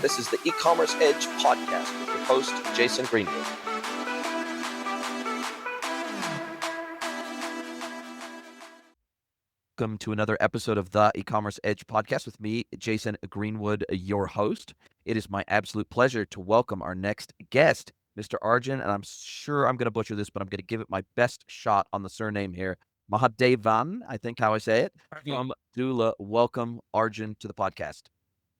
This is the E-commerce Edge podcast with your host, Jason Greenwood. Welcome to another episode of the E-commerce Edge podcast with me, Jason Greenwood, your host. It is my absolute pleasure to welcome our next guest, Mr. Arjun, and I'm sure I'm going to butcher this, but I'm going to give it my best shot on the surname here. Mahadevan, I think how I say it, from Doola. Welcome, Arjun, to the podcast.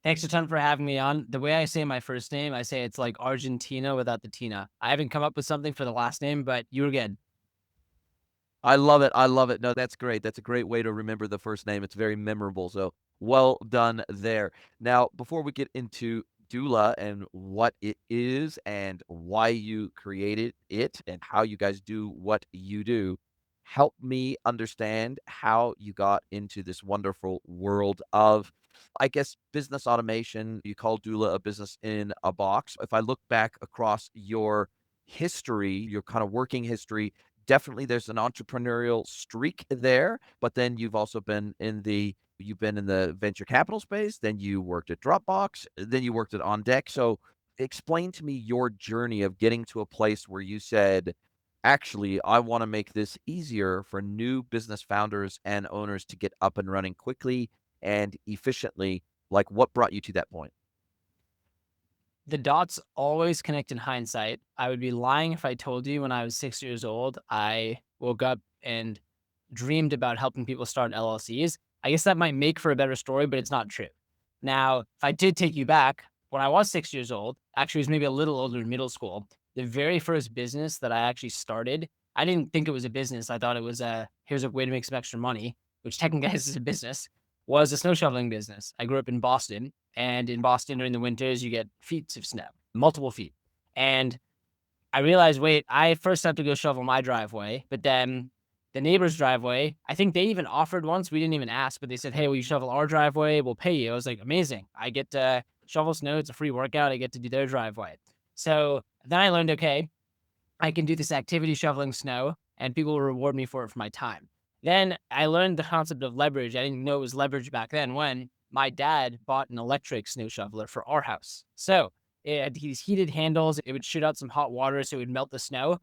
Thanks a ton for having me on. The way I say my first name, I say it's like Argentina without the Tina. I haven't come up with something for the last name, but you were good. I love it. I love it. No, that's great. That's a great way to remember the first name. It's very memorable. So well done there. Now, before we get into Doola and what it is and why you created it and how you guys do what you do, help me understand how you got into this wonderful world of, I guess, business automation. You call Doola a business in a box. If I look back across your history, your kind of working history, definitely there's an entrepreneurial streak there, but then you've been in the venture capital space, then you worked at Dropbox, then you worked at On Deck. So explain to me your journey of getting to a place where you said, actually, I want to make this easier for new business founders and owners to get up and running quickly and efficiently. Like, what brought you to that point? The dots always connect in hindsight. I would be lying if I told you when I was 6 years old, I woke up and dreamed about helping people start LLCs. I guess that might make for a better story, but it's not true. Now, if I did take you back, when I was 6 years old, actually it was maybe a little older in middle school, the very first business that I actually started, I didn't think it was a business. I thought it was here's a way to make some extra money, which technically is a business, was a snow shoveling business. I grew up in Boston, and in Boston during the winters, you get feet of snow, multiple feet. And I realized, wait, I first have to go shovel my driveway, but then the neighbor's driveway, I think they even offered once, we didn't even ask, but they said, hey, will you shovel our driveway? We'll pay you. I was like, amazing. I get to shovel snow. It's a free workout. I get to do their driveway. So then I learned, okay, I can do this activity shoveling snow and people will reward me for it for my time. Then I learned the concept of leverage. I didn't know it was leverage back then when my dad bought an electric snow shoveler for our house. So it had these heated handles. It would shoot out some hot water so it would melt the snow.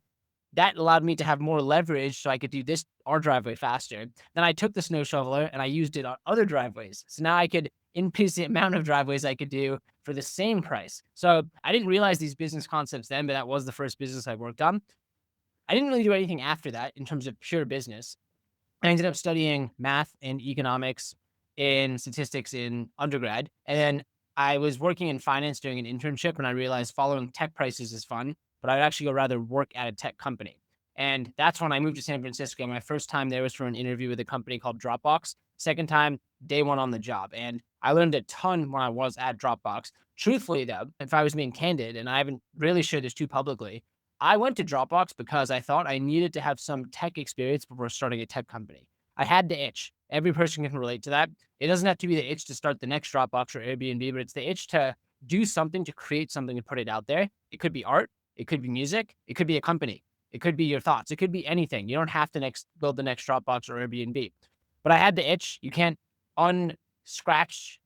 That allowed me to have more leverage so I could do our driveway faster. Then I took the snow shoveler and I used it on other driveways. So now I could increase the amount of driveways I could do for the same price. So I didn't realize these business concepts then, but that was the first business I worked on. I didn't really do anything after that in terms of pure business. I ended up studying math and economics and statistics in undergrad. And then I was working in finance doing an internship, and I realized following tech prices is fun, but I'd actually go rather work at a tech company. And that's when I moved to San Francisco. My first time there was for an interview with a company called Dropbox. Second time, day one on the job. And I learned a ton when I was at Dropbox. Truthfully, though, if I was being candid, and I haven't really shared this too publicly, I went to Dropbox because I thought I needed to have some tech experience before starting a tech company. I had the itch. Every person can relate to that. It doesn't have to be the itch to start the next Dropbox or Airbnb, but it's the itch to do something, to create something and put it out there. It could be art. It could be music. It could be a company. It could be your thoughts. It could be anything. You don't have to build the next Dropbox or Airbnb. But I had the itch. You can't unscratch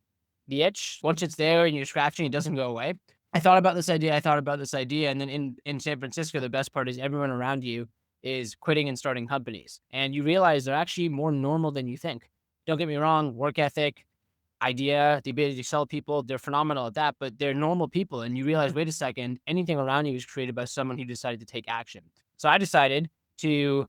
the itch. Once it's there and you're scratching, it doesn't go away. I thought about this idea. And then in San Francisco, the best part is everyone around you is quitting and starting companies. And you realize they're actually more normal than you think. Don't get me wrong, work ethic, idea, the ability to sell people, they're phenomenal at that, but they're normal people. And you realize, wait a second, anything around you is created by someone who decided to take action. So I decided to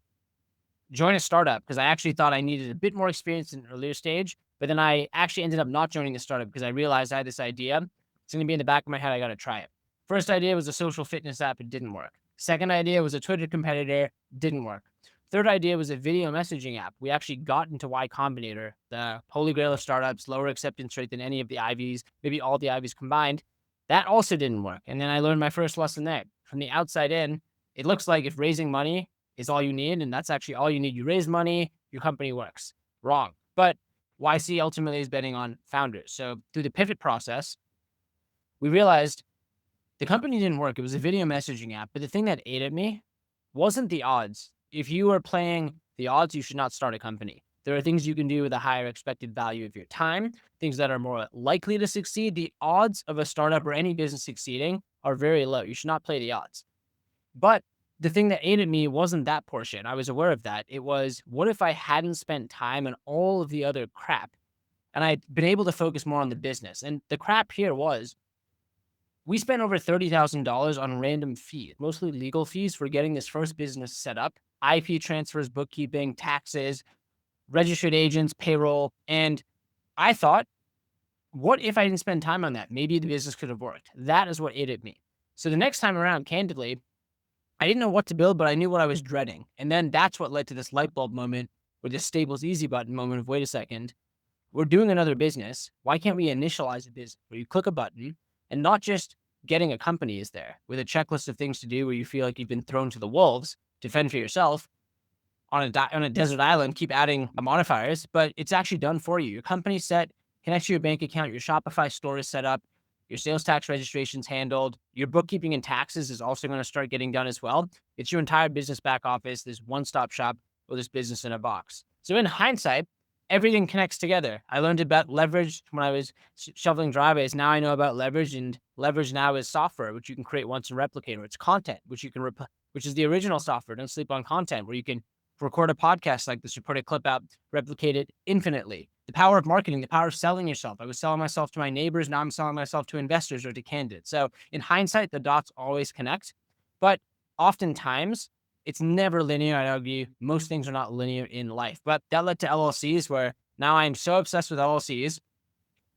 join a startup because I actually thought I needed a bit more experience in an earlier stage. But then I actually ended up not joining a startup because I realized I had this idea. It's going to be in the back of my head. I got to try it. First idea was a social fitness app. It didn't work. Second idea was a Twitter competitor. Didn't work. Third idea was a video messaging app. We actually got into Y Combinator, the holy grail of startups, lower acceptance rate than any of the Ivies, maybe all the Ivies combined. That also didn't work. And then I learned my first lesson there. From the outside in, it looks like if raising money is all you need, and that's actually all you need. You raise money, your company works. Wrong. But YC ultimately is betting on founders. So through the pivot process, we realized the company didn't work. It was a video messaging app. But the thing that ate at me wasn't the odds. If you are playing the odds, you should not start a company. There are things you can do with a higher expected value of your time, things that are more likely to succeed. The odds of a startup or any business succeeding are very low. You should not play the odds. But the thing that ate at me wasn't that portion. I was aware of that. It was, what if I hadn't spent time on all of the other crap and I'd been able to focus more on the business? And the crap here was, we spent over $30,000 on random fees, mostly legal fees for getting this first business set up, IP transfers, bookkeeping, taxes, registered agents, payroll. And I thought, what if I didn't spend time on that? Maybe the business could have worked. That is what ate at me. So the next time around, candidly, I didn't know what to build, but I knew what I was dreading. And then that's what led to this light bulb moment, or this Staples easy button moment of, wait a second, we're doing another business. Why can't we initialize a business where you click a button and not just getting a company is there with a checklist of things to do where you feel like you've been thrown to the wolves to fend for yourself on a desert island, keep adding modifiers, but it's actually done for you. Your company's set, connects to your bank account, your Shopify store is set up, your sales tax registration's handled, your bookkeeping and taxes is also going to start getting done as well. It's your entire business back office, this one-stop shop or this business in a box. So in hindsight, everything connects together. I learned about leverage when I was shoveling driveways. Now I know about leverage, and leverage now is software, which you can create once and replicate, or it's content, which you can, which is the original software. Don't sleep on content, where you can record a podcast like this, you put a clip out, replicate it infinitely. The power of marketing, the power of selling yourself. I was selling myself to my neighbors. Now I'm selling myself to investors or to candidates. So in hindsight, the dots always connect, but oftentimes it's never linear. I argue most things are not linear in life, but that led to LLCs, where now I'm so obsessed with LLCs.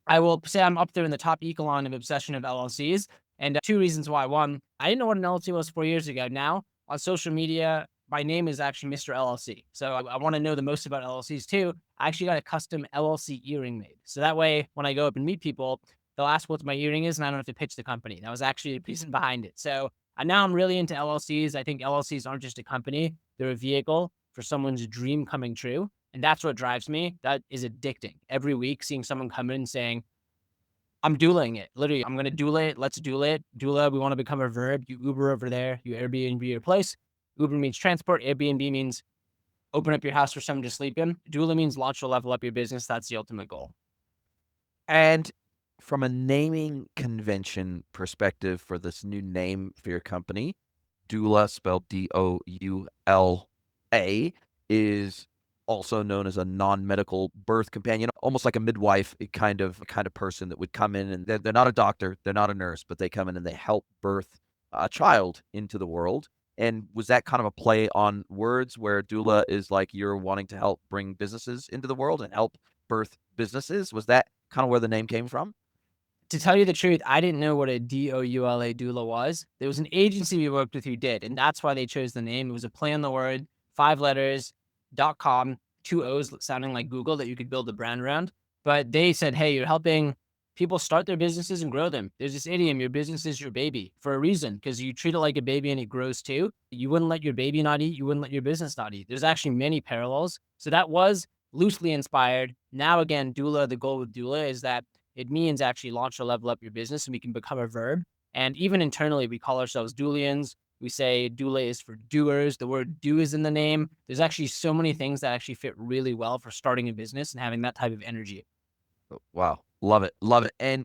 I will say I'm up there in the top echelon of obsession of LLCs. And two reasons why. One, I didn't know what an LLC was 4 years ago. Now on social media, my name is actually Mr. LLC. So I want to know the most about LLCs too. I actually got a custom LLC earring made. So that way, when I go up and meet people, they'll ask what my earring is and I don't have to pitch the company. That was actually the reason behind it. So now I'm really into LLCs. I think LLCs aren't just a company. They're a vehicle for someone's dream coming true. And that's what drives me. That is addicting. Every week, seeing someone come in saying, I'm doulaing it. Literally, I'm going to doula it. Let's doula it. Doula, we want to become a verb. You Uber over there. You Airbnb your place. Uber means transport. Airbnb means open up your house for someone to sleep in. Doula means launch or level up your business. That's the ultimate goal. And from a naming convention perspective for this new name for your company, Doola, spelled Doula, is also known as a non-medical birth companion, almost like a midwife kind of person that would come in, and they're not a doctor, they're not a nurse, but they come in and they help birth a child into the world. And was that kind of a play on words, where doula is like you're wanting to help bring businesses into the world and help birth businesses? Was that kind of where the name came from? To tell you the truth, I didn't know what a DOULA doula was. There was an agency we worked with who did, and that's why they chose the name. It was a play on the word, 5 letters, .com, 2 O's sounding like Google that you could build a brand around. But they said, hey, you're helping people start their businesses and grow them. There's this idiom, your business is your baby, for a reason, because you treat it like a baby and it grows too. You wouldn't let your baby not eat. You wouldn't let your business not eat. There's actually many parallels. So that was loosely inspired. Now, again, doula, the goal with doula is that it means actually launch or level up your business, and we can become a verb. And even internally, we call ourselves Dooleans. We say doula is for doers. The word do is in the name. There's actually so many things that actually fit really well for starting a business and having that type of energy. Oh, wow. Love it. Love it. And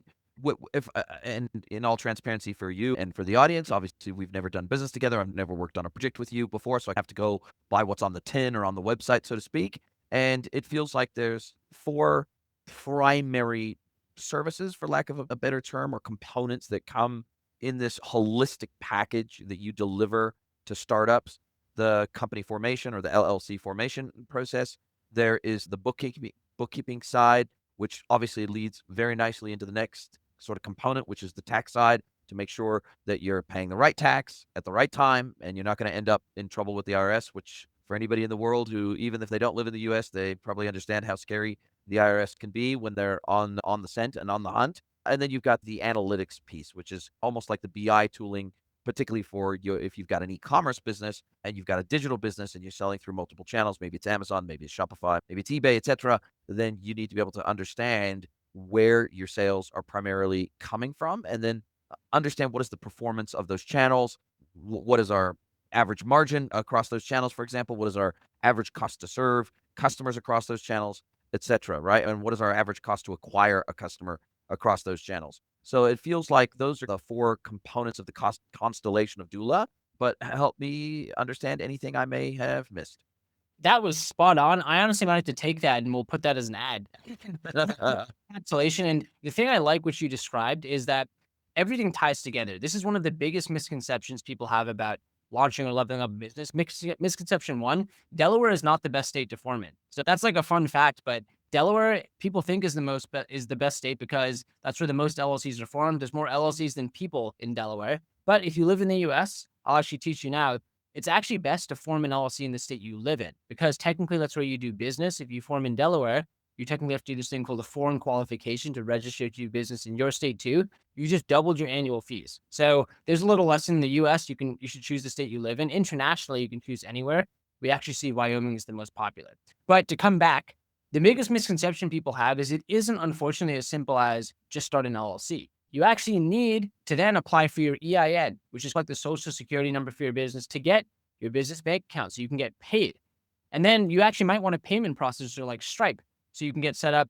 if and in all transparency for you and for the audience, obviously we've never done business together. I've never worked on a project with you before, so I have to go by what's on the tin or on the website, so to speak. And it feels like there's 4 primary services, for lack of a better term, or components that come in this holistic package that you deliver to startups. The company formation, or the LLC formation process. There is the bookkeeping side, which obviously leads very nicely into the next sort of component, which is the tax side, to make sure that you're paying the right tax at the right time and you're not going to end up in trouble with the IRS, which for anybody in the world who, even if they don't live in the US, they probably understand how scary the IRS can be when they're on the scent and on the hunt. And then you've got the analytics piece, which is almost like the BI tooling, particularly for you if you've got an e-commerce business and you've got a digital business and you're selling through multiple channels. Maybe it's Amazon, maybe it's Shopify, maybe it's eBay, etc. Then you need to be able to understand where your sales are primarily coming from, and then understand what is the performance of those channels. What is our average margin across those channels, for example? What is our average cost to serve? customers across those channels, etc., right? And what is our average cost to acquire a customer across those channels? So it feels like those are the four components of the cost constellation of Doola, but help me understand anything I may have missed. That was spot on. I honestly might have to take that and we'll put that as an ad. Cancellation. And the thing I like what you described is that everything ties together. This is one of the biggest misconceptions people have about launching or leveling up a business. Misconception one, Delaware is not the best state to form in. So that's like a fun fact, but Delaware people think is is the best state because that's where the most LLCs are formed. There's more LLCs than people in Delaware. But if you live in the US, I'll actually teach you now, it's actually best to form an LLC in the state you live in because technically that's where you do business. If you form in Delaware, you technically have to do this thing called a foreign qualification to register to do business in your state too. You just doubled your annual fees. So there's a little lesson in the US. You should choose the state you live in. Internationally, you can choose anywhere. We actually see Wyoming is the most popular. But to come back, the biggest misconception people have is it isn't unfortunately as simple as just start an LLC. You actually need to then apply for your EIN, which is like the social security number for your business to get your business bank account so you can get paid. And then you actually might want a payment processor like Stripe so you can get set up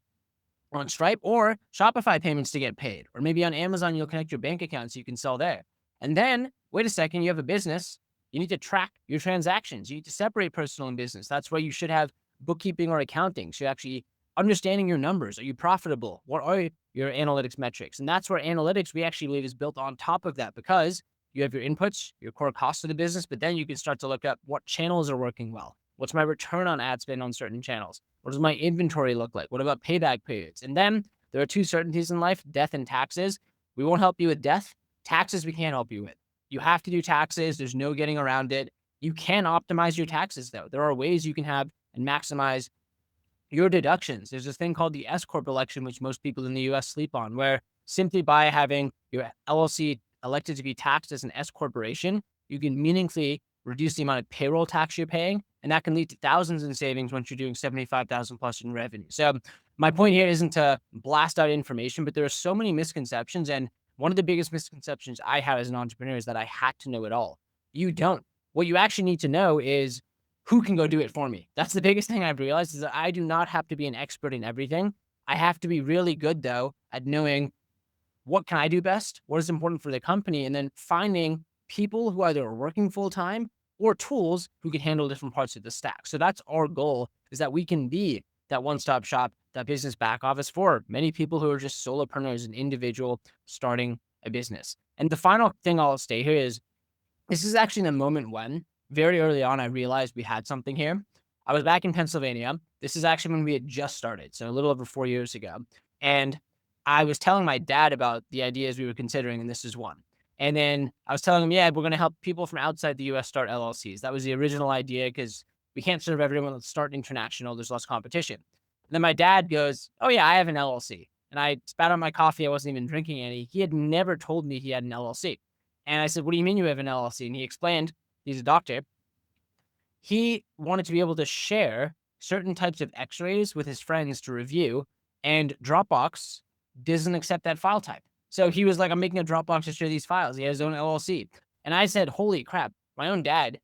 on Stripe or Shopify payments to get paid. Or maybe on Amazon, you'll connect your bank account so you can sell there. And then, wait a second, you have a business. You need to track your transactions. You need to separate personal and business. That's where you should have bookkeeping or accounting. So you're actually understanding your numbers. Are you profitable? What are your analytics metrics? And that's where analytics, we actually believe, is built on top of that because you have your inputs, your core costs of the business, but then you can start to look up what channels are working well. What's my return on ad spend on certain channels? What does my inventory look like? What about payback periods? And then there are two certainties in life, death and taxes. We won't help you with death. Taxes, we can't help you with. You have to do taxes. There's no getting around it. You can optimize your taxes, though. There are ways you can have and maximize your deductions. There's this thing called the S Corp election, which most people in the US sleep on, where simply by having your LLC elected to be taxed as an S corporation, you can meaningfully reduce the amount of payroll tax you're paying, and that can lead to thousands in savings once you're doing 75,000 plus in revenue. So my point here isn't to blast out information, but there are so many misconceptions. And one of the biggest misconceptions I had as an entrepreneur is that I had to know it all. You don't. What you actually need to know is who can go do it for me. That's the biggest thing I've realized is that I do not have to be an expert in everything. I have to be really good though at knowing what can I do best, what is important for the company, and then finding people who either are working full time or tools who can handle different parts of the stack. So that's our goal, is that we can be that one-stop shop, that business back office for many people who are just solopreneurs, an individual starting a business. And the final thing I'll stay here is this is actually the moment when very early on I realized we had something here. I was back in Pennsylvania. This is actually when we had just started, so a little over 4 years ago. And I was telling my dad about the ideas we were considering, and this is one. And then I was telling him, yeah, we're going to help people from outside the US start LLCs. That was the original idea because we can't serve everyone. Let's start international. There's less competition. And then my dad goes, oh, yeah, I have an LLC. And I spat on my coffee. I wasn't even drinking any. He had never told me he had an LLC. And I said, what do you mean you have an LLC? And he explained, he's a doctor. He wanted to be able to share certain types of x-rays with his friends to review, and Dropbox doesn't accept that file type. So he was like, I'm making a Dropbox to share these files. He has his own LLC. And I said, holy crap, my own dad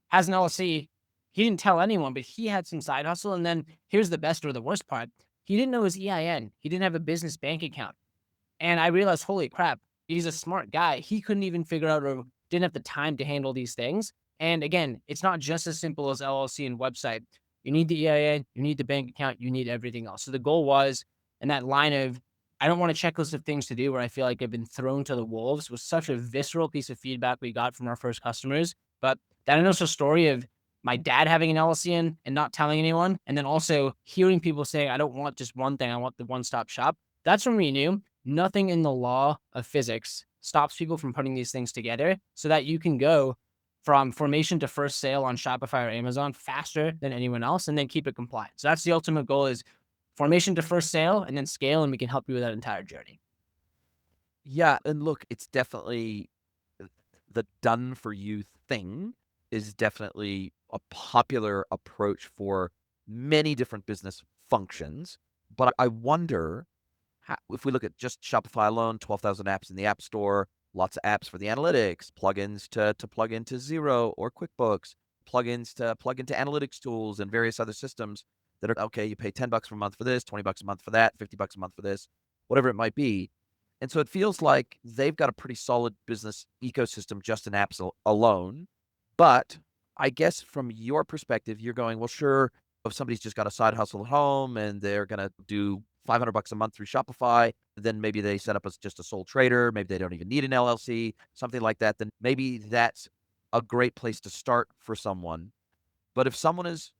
has an LLC. He didn't tell anyone, but he had some side hustle. And then here's the best or the worst part. He didn't know his EIN. He didn't have a business bank account. And I realized, holy crap, he's a smart guy. He couldn't even figure out or didn't have the time to handle these things. And again, it's not just as simple as LLC and website. You need the EIN, you need the bank account, you need everything else. So the goal was, and that line of, I don't want a checklist of things to do where I feel like I've been thrown to the wolves, was such a visceral piece of feedback we got from our first customers. But that initial story of my dad having an LLC and not telling anyone, and then also hearing people saying, I don't want just one thing, I want the one-stop shop. That's when we knew nothing in the law of physics stops people from putting these things together so that you can go from formation to first sale on Shopify or Amazon faster than anyone else, and then keep it compliant. So that's the ultimate goal, is formation to first sale and then scale, and we can help you with that entire journey. Yeah, and look, it's definitely the done for you thing is definitely a popular approach for many different business functions. But I wonder how, if we look at just Shopify alone, 12,000 apps in the App Store, lots of apps for the analytics, plugins to plug into Xero or QuickBooks. plugins to plug into analytics tools and various other systems that are, okay, you pay $10 per month for this, $20 a month for that, $50 a month for this, whatever it might be. And so it feels like they've got a pretty solid business ecosystem just in apps alone. But I guess from your perspective, you're going, well, sure, if somebody's just got a side hustle at home and they're going to do $500 a month through Shopify, then maybe they set up as just a sole trader. Maybe they don't even need an LLC, something like that. Then maybe that's a great place to start for someone. But if someone is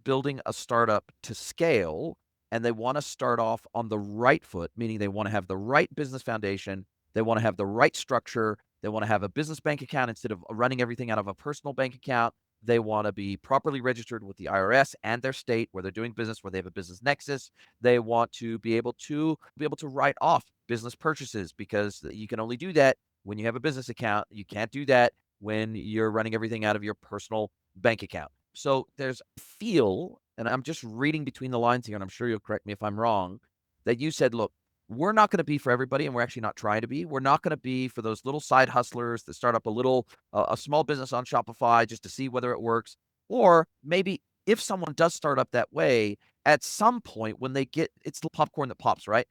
building a startup to scale and they want to start off on the right foot, meaning they want to have the right business foundation, they want to have the right structure, they want to have a business bank account instead of running everything out of a personal bank account, they want to be properly registered with the IRS and their state where they're doing business, where they have a business nexus. They want to be able to write off business purchases because you can only do that when you have a business account. You can't do that when you're running everything out of your personal bank account. So there's feel, and I'm just reading between the lines here, and I'm sure you'll correct me if I'm wrong, that you said, look, we're not going to be for everybody, and we're actually not trying to be. We're not going to be for those little side hustlers that start up a small business on Shopify just to see whether it works. Or maybe if someone does start up that way, at some point when they get, it's the popcorn that pops, right?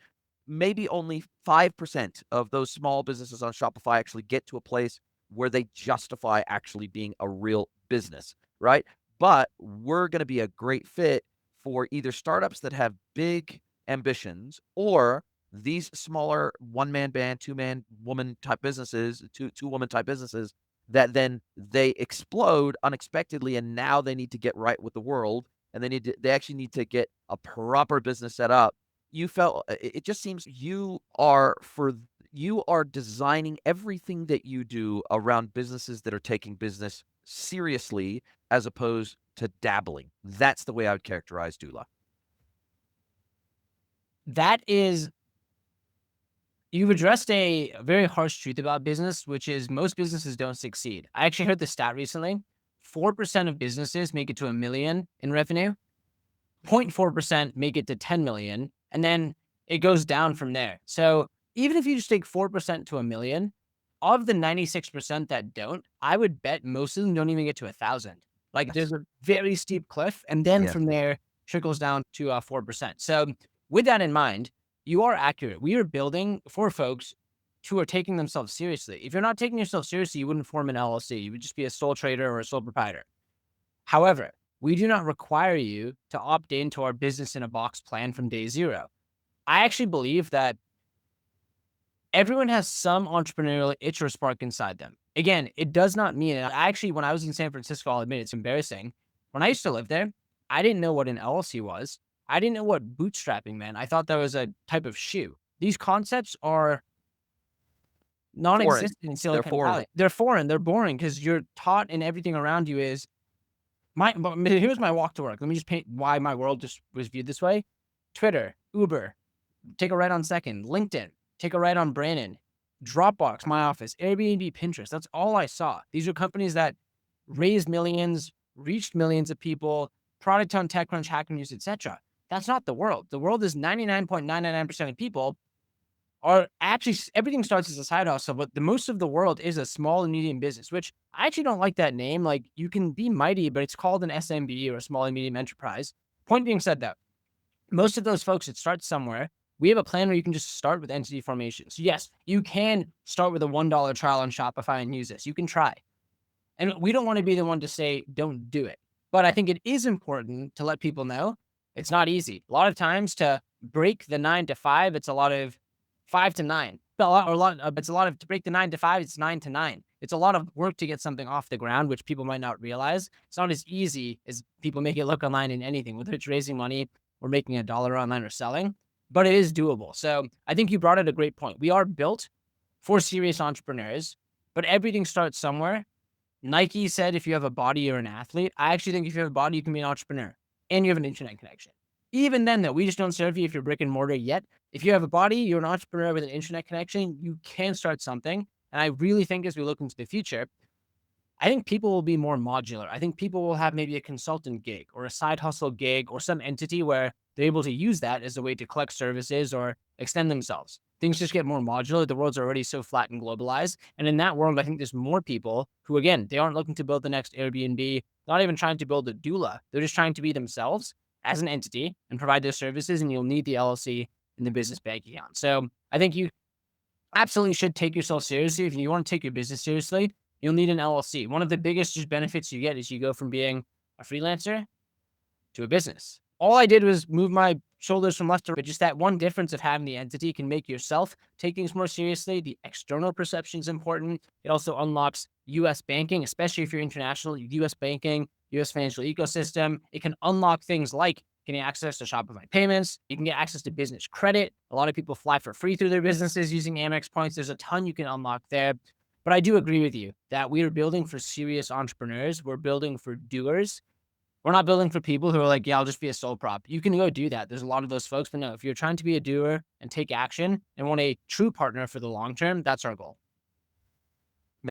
Maybe only 5% of those small businesses on Shopify actually get to a place where they justify actually being a real business, right? But we're going to be a great fit for either startups that have big ambitions or these smaller one-man band, two-man woman type businesses, two-woman type businesses that then they explode unexpectedly and now they need to get right with the world and they actually need to get a proper business set up. You felt it just seems you are designing everything that you do around businesses that are taking business seriously as opposed to dabbling. That's the way I would characterize Doola. That is, you've addressed a very harsh truth about business, which is most businesses don't succeed. I actually heard the stat recently. 4% of businesses make it to $1 million in revenue. 0.4% make it to 10 million. And then it goes down from there. So even if you just take 4% to $1 million, of the 96% that don't, I would bet most of them don't even get to 1,000. Like there's a very steep cliff. And then from there trickles down to 4%. So with that in mind, you are accurate. We are building for folks who are taking themselves seriously. If you're not taking yourself seriously, you wouldn't form an LLC. You would just be a sole trader or a sole proprietor. However, we do not require you to opt into our business in a box plan from day zero. I actually believe that everyone has some entrepreneurial itch or spark inside them. Again, it does not mean, and actually, when I was in San Francisco, I'll admit it's embarrassing. When I used to live there, I didn't know what an LLC was. I didn't know what bootstrapping meant. I thought that was a type of shoe. These concepts are non-existent in Silicon Valley. They're foreign. They're boring because you're taught and everything around you is here's my walk to work. Let me just paint why my world just was viewed this way. Twitter, Uber, take a right on Second, LinkedIn, take a right on Brandon, Dropbox, my office, Airbnb, Pinterest. That's all I saw. These are companies that raised millions, reached millions of people, product on TechCrunch, Hacker News, etc. That's not the world. The world is 99.999% of people are actually, everything starts as a side hustle, but the most of the world is a small and medium business, which I actually don't like that name. Like you can be mighty, but it's called an SMB or a small and medium enterprise. Point being said though, most of those folks, it starts somewhere. We have a plan where you can just start with entity formation. So yes, you can start with a $1 trial on Shopify and use this. You can try. And we don't want to be the one to say, don't do it. But I think it is important to let people know it's not easy. A lot of times to break the 9 to 5, it's a lot of 5 to 9. It's a lot of, to break the 9 to 5, it's 9 to 9. It's a lot of work to get something off the ground, which people might not realize. It's not as easy as people make it look online in anything, whether it's raising money or making $1 online or selling, but it is doable. So I think you brought up a great point. We are built for serious entrepreneurs, but everything starts somewhere. Nike said, if you have a body, you're an athlete. I actually think if you have a body, you can be an entrepreneur and you have an internet connection. Even then, though, we just don't serve you if you're brick and mortar yet. If you have a body, you're an entrepreneur with an internet connection, you can start something. And I really think as we look into the future, I think people will be more modular. I think people will have maybe a consultant gig or a side hustle gig or some entity where they're able to use that as a way to collect services or extend themselves. things just get more modular. The world's already so flat and globalized. And in that world, I think there's more people who, again, they aren't looking to build the next Airbnb, not even trying to build a doula. They're just trying to be themselves as an entity and provide those services. And you'll need the LLC and the business bank account. So I think you absolutely should take yourself seriously. If you want to take your business seriously, you'll need an LLC. One of the biggest just benefits you get is you go from being a freelancer to a business. All I did was move my shoulders from left to right, but just that one difference of having the entity can make yourself take things more seriously. The external perception is important. It also unlocks US banking, especially if you're international, US banking, US financial ecosystem. It can unlock things like getting access to Shopify payments. You can get access to business credit. A lot of people fly for free through their businesses using Amex points. There's a ton you can unlock there. But I do agree with you that we are building for serious entrepreneurs. We're building for doers. We're not building for people who are like, yeah, I'll just be a sole prop. You can go do that. There's a lot of those folks, but no, if you're trying to be a doer and take action and want a true partner for the long term, that's our goal.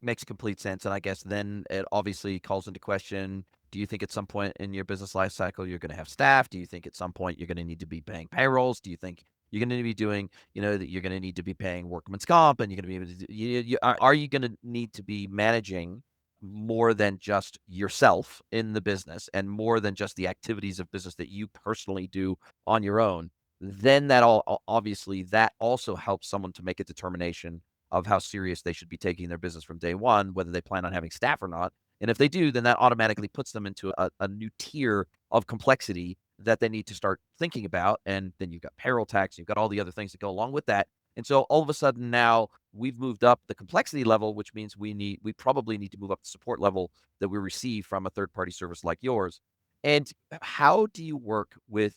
Makes complete sense. And I guess then it obviously calls into question, do you think at some point in your business life cycle you're going to have staff? Do you think at some point you're going to need to be paying payrolls? Do you think you're going to be doing, that you're going to need to be paying workman's comp, and you're going to be able to are you going to need to be managing more than just yourself in the business and more than just the activities of business that you personally do on your own? Then that obviously that also helps someone to make a determination of how serious they should be taking their business from day one, whether they plan on having staff or not. And if they do, then that automatically puts them into a new tier of complexity that they need to start thinking about. And then you've got payroll tax, you've got all the other things that go along with that. And so all of a sudden now we've moved up the complexity level, which means we probably need to move up the support level that we receive from a third-party service like yours. And how do you work with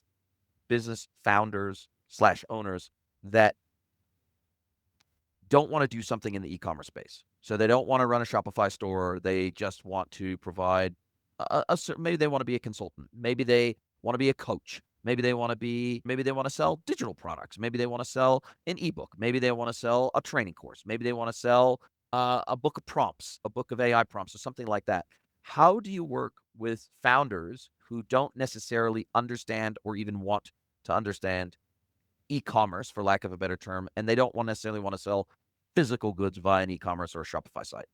business founders / owners that don't want to do something in the e-commerce space? So they don't want to run a Shopify store. They just want to provide maybe they want to be a consultant. Maybe they want to be a coach. Maybe they want to sell digital products. Maybe they want to sell an ebook. Maybe they want to sell a training course. Maybe they want to sell a book of prompts, a book of AI prompts, or something like that. How do you work with founders who don't necessarily understand or even want to understand e-commerce, for lack of a better term, and they don't necessarily want to sell physical goods via an e-commerce or a Shopify site?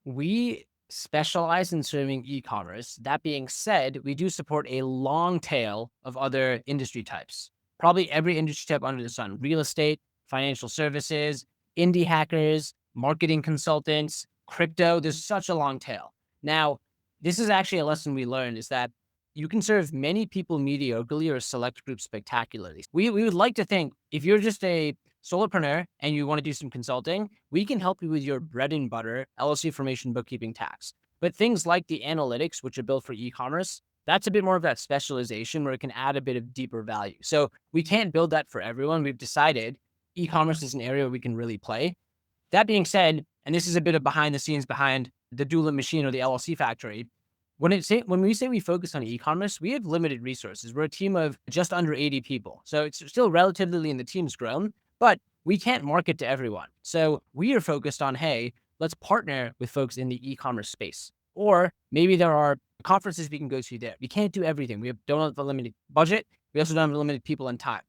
We specialize in serving e-commerce. That being said, we do support a long tail of other industry types. Probably every industry type under the sun: real estate, financial services, indie hackers, marketing consultants, crypto. There's such a long tail. Now, this is actually a lesson we learned, is that you can serve many people mediocrely or a select group spectacularly. We would like to think if you're just a solopreneur and you want to do some consulting, we can help you with your bread and butter, LLC formation, bookkeeping, tax. But things like the analytics, which are built for e-commerce, that's a bit more of that specialization where it can add a bit of deeper value. So we can't build that for everyone. We've decided e-commerce is an area where we can really play. That being said, and this is a bit of behind the scenes behind the Doola machine or the LLC factory, when we say we focus on e-commerce, we have limited resources. We're a team of just under 80 people. So it's still relatively lean. The team's grown, but we can't market to everyone. So we are focused on, hey, let's partner with folks in the e-commerce space. Or maybe there are conferences we can go to there. We can't do everything. Don't have a limited budget. We also don't have limited people and time.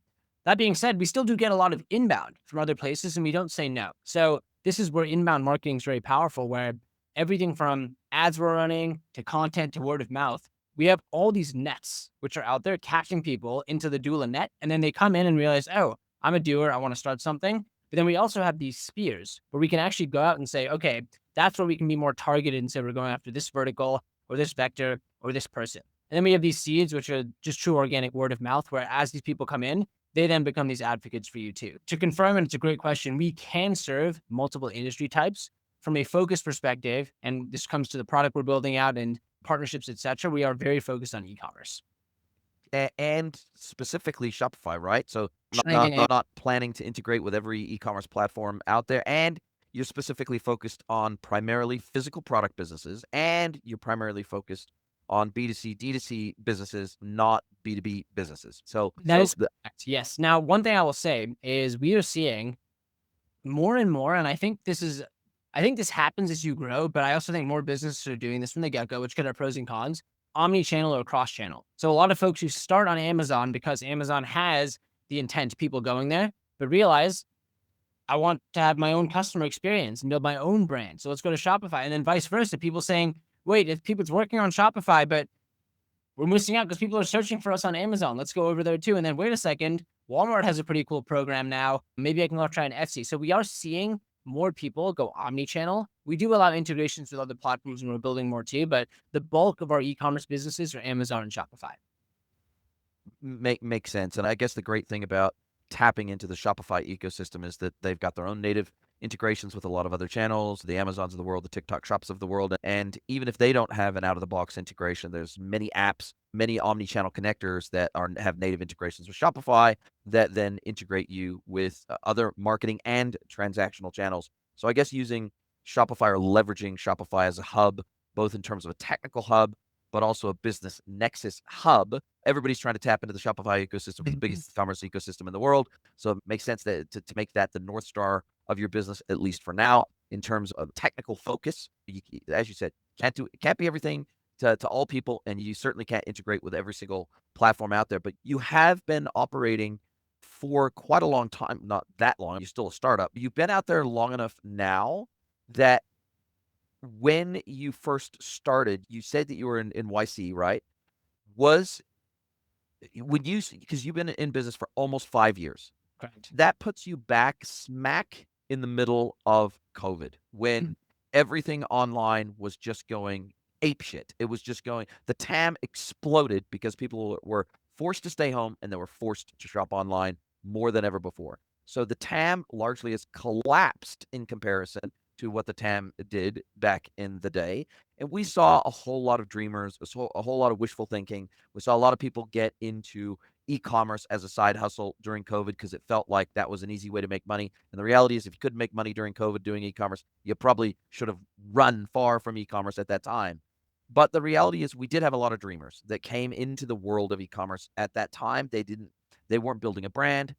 That being said, we still do get a lot of inbound from other places, and we don't say no. So this is where inbound marketing is very powerful, where everything from ads we're running to content to word of mouth, we have all these nets which are out there catching people into the Doola net. And then they come in and realize, oh, I'm a doer, I want to start something. But then we also have these spears where we can actually go out and say, okay, that's where we can be more targeted and say we're going after this vertical or this vector or this person. And then we have these seeds, which are just true organic word of mouth, where as these people come in, they then become these advocates for you too. To confirm, and it's a great question, we can serve multiple industry types from a focus perspective. And this comes to the product we're building out and partnerships, et cetera. We are very focused on e-commerce. And specifically Shopify, right? So not planning to integrate with every e-commerce platform out there. And you're specifically focused on primarily physical product businesses, and you're primarily focused on B2C, D2C businesses, not B2B businesses. So that is correct. Yes. Now, one thing I will say is we are seeing more and more, and I think this happens as you grow, but I also think more businesses are doing this from the get-go, which could have pros and cons, omni-channel or cross-channel. So a lot of folks who start on Amazon because Amazon has the intent, people going there, but realize I want to have my own customer experience and build my own brand. So let's go to Shopify. And then vice versa. People saying, wait, if people's working on Shopify, but we're missing out because people are searching for us on Amazon. Let's go over there too. And then wait a second, Walmart has a pretty cool program now. Maybe I can go try an Etsy. So we are seeing more people go omni-channel. We do allow integrations with other platforms and we're building more too, but the bulk of our e-commerce businesses are Amazon and Shopify. Makes sense. And I guess the great thing about tapping into the Shopify ecosystem is that they've got their own native integrations with a lot of other channels, the Amazons of the world, the TikTok shops of the world. And even if they don't have an out-of-the-box integration, there's many apps, many omni-channel connectors that have native integrations with Shopify that then integrate you with other marketing and transactional channels. So I guess using Shopify or leveraging Shopify as a hub, both in terms of a technical hub, but also a business nexus hub. Everybody's trying to tap into the Shopify ecosystem, the biggest commerce ecosystem in the world. So it makes sense that to make that the North Star of your business, at least for now, in terms of technical focus. As you said, it can't be everything to all people, and you certainly can't integrate with every single platform out there. But you have been operating for quite a long time, not that long. You're still a startup. You've been out there long enough now that when you first started, you said that you were in YC, right? Was would you, because you've been in business for almost 5 years, Correct. that puts you back smack in the middle of COVID when everything online was just going apeshit. It was just going, the TAM exploded because people were forced to stay home and they were forced to shop online more than ever before. So the TAM largely has collapsed in comparison to what the TAM did back in the day. And we saw a whole lot of dreamers, a whole lot of wishful thinking. We saw a lot of people get into e-commerce as a side hustle during COVID because it felt like that was an easy way to make money. And the reality is, if you couldn't make money during COVID doing e-commerce, you probably should have run far from e-commerce at that time. But the reality is, we did have a lot of dreamers that came into the world of e-commerce at that time. They weren't building a brand.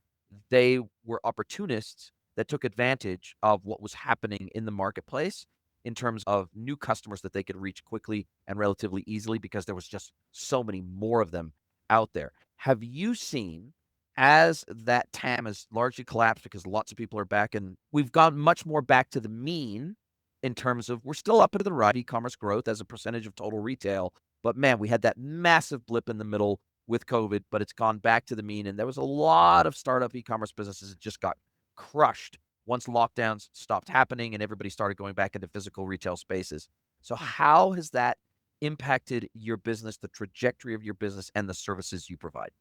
They were opportunists that took advantage of what was happening in the marketplace in terms of new customers that they could reach quickly and relatively easily because there was just so many more of them out there. Have you seen, as that TAM has largely collapsed because lots of people are back and we've gone much more back to the mean in terms of, we're still up into the right e-commerce growth as a percentage of total retail, but man, we had that massive blip in the middle with COVID, but it's gone back to the mean. And there was a lot of startup e-commerce businesses that just got crushed once lockdowns stopped happening and everybody started going back into physical retail spaces. So how has that impacted your business, the trajectory of your business, and the services you provide?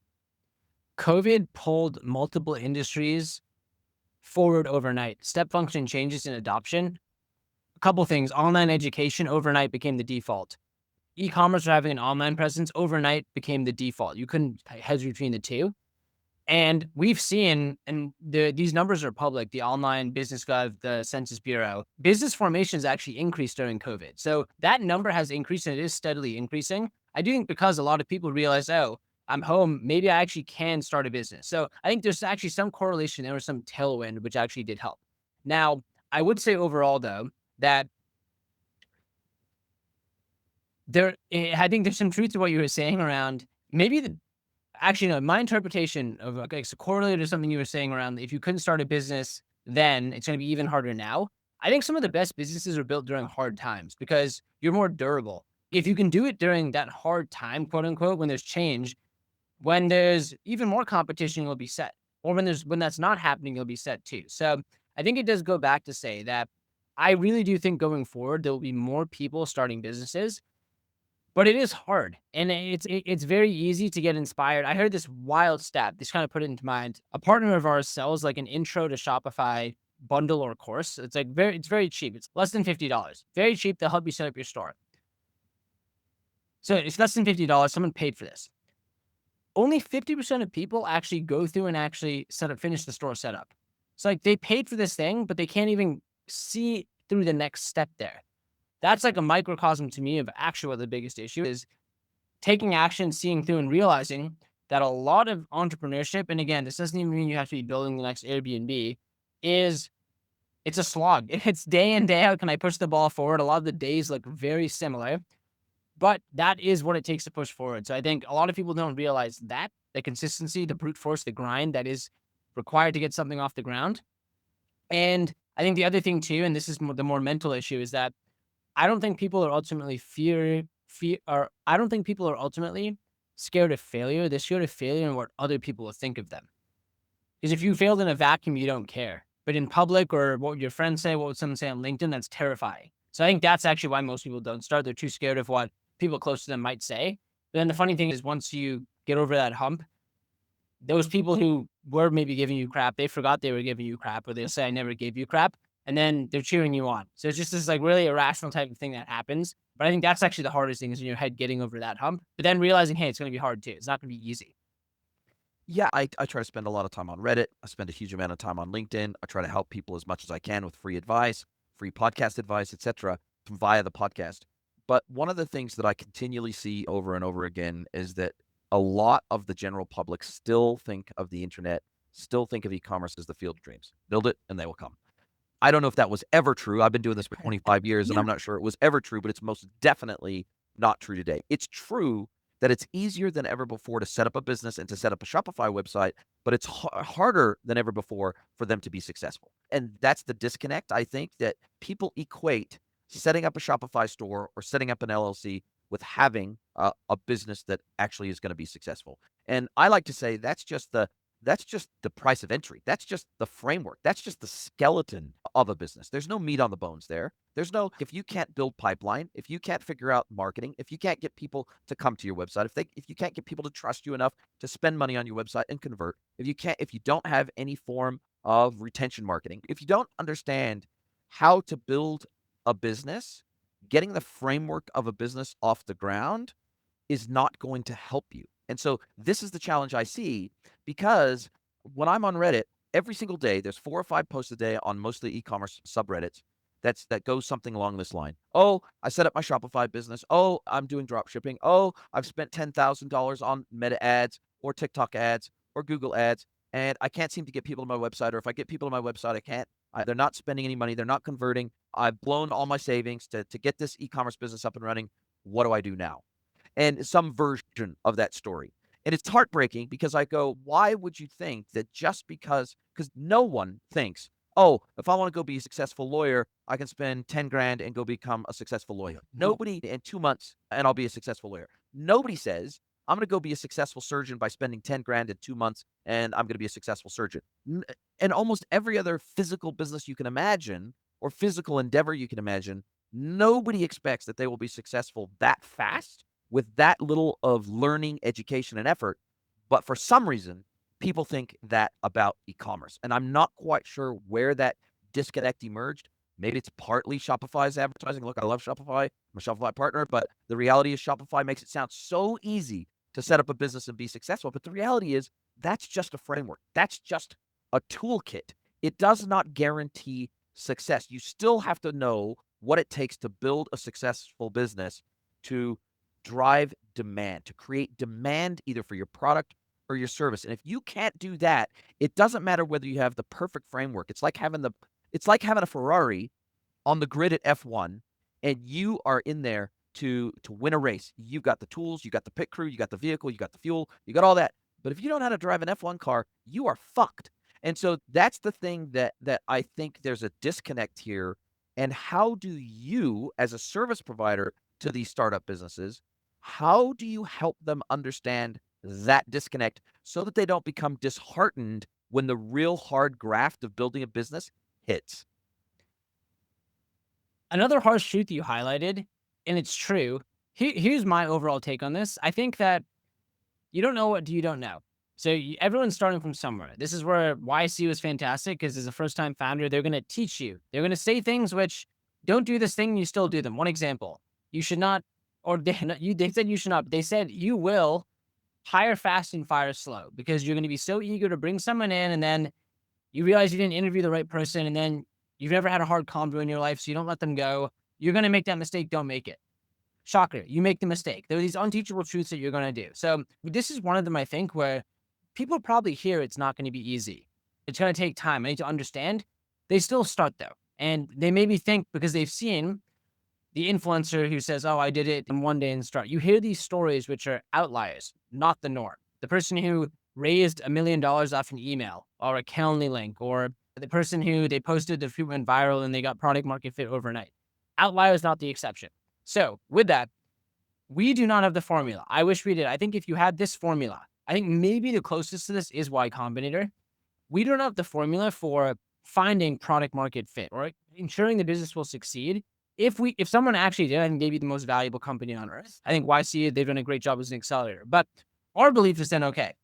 COVID pulled multiple industries forward overnight. Step function changes in adoption. A couple things. Online education overnight became the default. E-commerce or having an online presence overnight became the default. You couldn't hedge between the two. And we've seen, and these numbers are public, the online business gov, the Census Bureau, business formations actually increased during COVID. So that number has increased and it is steadily increasing. I do think because a lot of people realize, oh, I'm home, maybe I actually can start a business. So I think there's actually some correlation there or some tailwind, which actually did help. Now, I would say overall, though, that I think there's some truth to what you were saying around maybe actually, no, my interpretation of, okay, so correlated to something you were saying around if you couldn't start a business then, it's gonna be even harder now. I think some of the best businesses are built during hard times because you're more durable. If you can do it during that hard time, quote unquote, when there's change, when there's even more competition, you'll be set. Or when that's not happening, you'll be set too. So I think it does go back to say that I really do think going forward, there will be more people starting businesses, but it is hard, and it's very easy to get inspired. I heard this wild stat. This kind of put it into mind. A partner of ours sells like an intro to Shopify bundle or course. It's very cheap. It's less than $50. Very cheap. They'll help you set up your store. So it's less than $50. Someone paid for this. Only 50% of people actually go through and actually finish the store setup. It's like they paid for this thing, but they can't even see through the next step there. That's like a microcosm to me of actually what the biggest issue is. Taking action, seeing through, and realizing that a lot of entrepreneurship, and again, this doesn't even mean you have to be building the next Airbnb, it's a slog. It's day in, day out. Can I push the ball forward? A lot of the days look very similar, but that is what it takes to push forward. So I think a lot of people don't realize that the consistency, the brute force, the grind that is required to get something off the ground. And I think the other thing too, and this is the more mental issue, is that I don't think people are ultimately or I don't think people are ultimately scared of failure. They're scared of failure and what other people will think of them. Because if you failed in a vacuum, you don't care. But in public, or what would your friends say, what would someone say on LinkedIn, that's terrifying. So I think that's actually why most people don't start. They're too scared of what people close to them might say. But then the funny thing is, once you get over that hump, those people who were maybe giving you crap, they forgot they were giving you crap, or they'll say, I never gave you crap. And then they're cheering you on. So it's just this like really irrational type of thing that happens. But I think that's actually the hardest thing, is in your head getting over that hump, but then realizing, hey, it's going to be hard too. It's not going to be easy. Yeah, I try to spend a lot of time on Reddit. I spend a huge amount of time on LinkedIn. I try to help people as much as I can with free advice, free podcast advice, etc., via the podcast. But one of the things that I continually see over and over again is that a lot of the general public still think of the internet, still think of e-commerce as the field of dreams. Build it and they will come. I don't know if that was ever true. I've been doing this for 25 years and Yeah. I'm not sure it was ever true, but it's most definitely not true today. It's true that it's easier than ever before to set up a business and to set up a Shopify website, but it's harder than ever before for them to be successful. And that's the disconnect. I think that people equate setting up a Shopify store or setting up an LLC with having a business that actually is going to be successful. And I like to say that's just the price of entry. That's just the framework. That's just the skeleton of a business. There's no meat on the bones there. There's no, if you can't build pipeline, if you can't figure out marketing, if you can't get people to come to your website, if you can't get people to trust you enough to spend money on your website and convert, if you don't have any form of retention marketing, if you don't understand how to build a business, getting the framework of a business off the ground is not going to help you. And so this is the challenge I see, because when I'm on Reddit, every single day, there's 4 or 5 posts a day on mostly e-commerce subreddits that goes something along this line. Oh, I set up my Shopify business. Oh, I'm doing drop shipping. Oh, I've spent $10,000 on Meta ads or TikTok ads or Google ads, and I can't seem to get people to my website. Or if I get people to my website, they're not spending any money. They're not converting. I've blown all my savings to get this e-commerce business up and running. What do I do now? And some version of that story. And it's heartbreaking because I go, why would you think that just because no one thinks, oh, if I want to go be a successful lawyer, I can spend 10 grand and go become a successful lawyer. Nobody in 2 months and I'll be a successful lawyer. Nobody says, I'm going to go be a successful surgeon by spending 10 grand in 2 months and I'm going to be a successful surgeon. And almost every other physical business you can imagine or physical endeavor you can imagine, nobody expects that they will be successful that fast with that little of learning, education, and effort. But for some reason, people think that about e-commerce. And I'm not quite sure where that disconnect emerged. Maybe it's partly Shopify's advertising. Look, I love Shopify. I'm a Shopify partner, but the reality is Shopify makes it sound so easy to set up a business and be successful. But the reality is that's just a framework. That's just a toolkit. It does not guarantee success. You still have to know what it takes to build a successful business, to drive demand, to create demand either for your product or your service. And if you can't do that, it doesn't matter whether you have the perfect framework. It's like having a Ferrari on the grid at F1 and you are in there to win a race. You've got the tools, you got the pit crew, you got the vehicle, you got the fuel, you got all that. But if you don't know how to drive an F1 car, you are fucked. And so that's the thing that I think there's a disconnect here. And how do you, as a service provider to these startup businesses, how do you help them understand that disconnect so that they don't become disheartened when the real hard graft of building a business hits? Another harsh truth you highlighted, and it's true. Here's my overall take on this. I think that you don't know what you don't know. So everyone's starting from somewhere. This is where YC was fantastic, because as a first time founder, they're going to teach you. They're going to say things which, don't do this thing, you still do them. One example, you should not, or they said you should not. They said you will hire fast and fire slow, because you're going to be so eager to bring someone in, and then you realize you didn't interview the right person, and then you've never had a hard convo in your life, so you don't let them go. You're going to make that mistake. Don't make it. Shocker, you make the mistake. There are these unteachable truths that you're going to do. So this is one of them, I think, where people probably hear it's not going to be easy. It's going to take time. I need to understand. They still start though. And they maybe think, because they've seen the influencer who says, oh, I did it in one day and start. You hear these stories which are outliers, not the norm. The person who raised $1 million off an email or a Calendly link or The person who they posted the fruit went viral and they got product market fit overnight. Outlier is not the exception. So with that, we do not have the formula. I wish we did. I think if you had this formula, I think maybe the closest to this is Y Combinator. We don't have the formula for finding product market fit or ensuring the business will succeed. If someone actually did, I think they'd be the most valuable company on earth. I think YC, they've done a great job as an accelerator. But our belief is then, okay,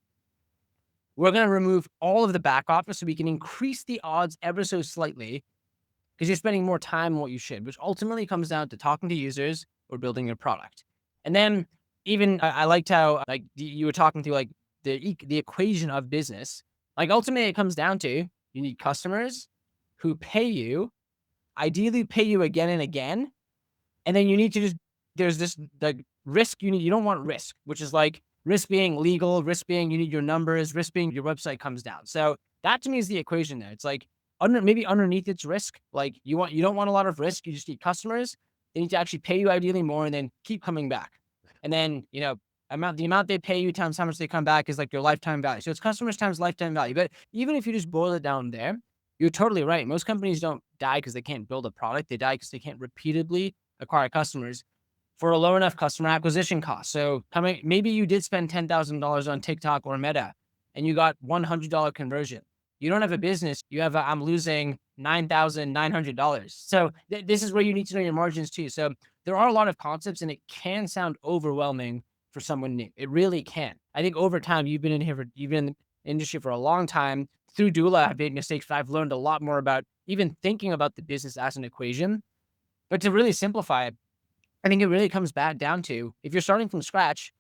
we're going to remove all of the back office so we can increase the odds ever so slightly because you're spending more time on what you should, which ultimately comes down to talking to users or building your product. And then even I liked how like you were talking to like the equation of business. Like ultimately it comes down to you need customers who pay you, ideally pay you again and again. And then you need to there's this like risk you don't want risk, which is like risk being legal, risk being you need your numbers, risk being your website comes down. So that to me is the equation there. It's like maybe underneath it's risk. Like you don't want a lot of risk. You just need customers. They need to actually pay you ideally more and then keep coming back. And then, the amount they pay you times how much they come back is like your lifetime value. So it's customers times lifetime value. But even if you just boil it down there, you're totally right. Most companies don't die because they can't build a product. They die because they can't repeatedly acquire customers for a low enough customer acquisition cost. So maybe you did spend $10,000 on TikTok or Meta and you got $100 conversion. You don't have a business. You have I'm losing $9,900. So this is where you need to know your margins too. So there are a lot of concepts and it can sound overwhelming for someone new. It really can. I think over time, you've been in the industry for a long time. Through Doola, I've made mistakes, but I've learned a lot more about even thinking about the business as an equation. But to really simplify it, I think it really comes back down to if you're starting from scratch,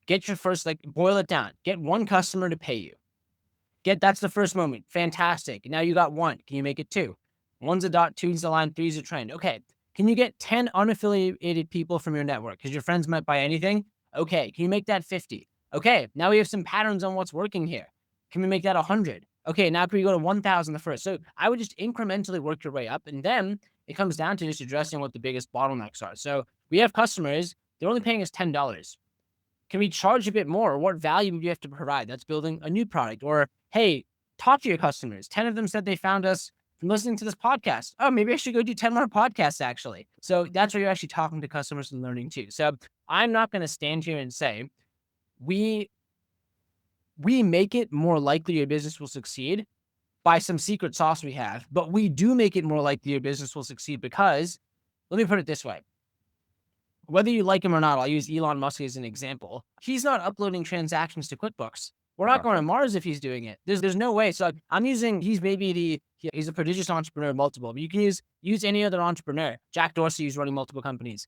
get your first, boil it down. Get one customer to pay you. That's the first moment. Fantastic. Now you got one. Can you make it two? One's a dot, two's a line, three's a trend. Okay. Can you get 10 unaffiliated people from your network? Because your friends might buy anything. Okay. Can you make that 50? Okay. Now we have some patterns on what's working here. Can we make that 100? Okay. Now can we go to 1,000 the first? So I would just incrementally work your way up. And then it comes down to just addressing what the biggest bottlenecks are. So we have customers, they're only paying us $10. Can we charge a bit more? What value do you have to provide? That's building a new product. Or, hey, talk to your customers. 10 of them said they found us from listening to this podcast. Oh, maybe I should go do 10 more podcasts, actually. So that's where you're actually talking to customers and learning too. So I'm not going to stand here and say we make it more likely your business will succeed by some secret sauce we have, but we do make it more likely your business will succeed because, let me put it this way. Whether you like him or not, I'll use Elon Musk as an example. He's not uploading transactions to QuickBooks. We're not going to Mars if he's doing it. There's no way. So he's a prodigious entrepreneur, multiple, but you can use any other entrepreneur. Jack Dorsey is running multiple companies.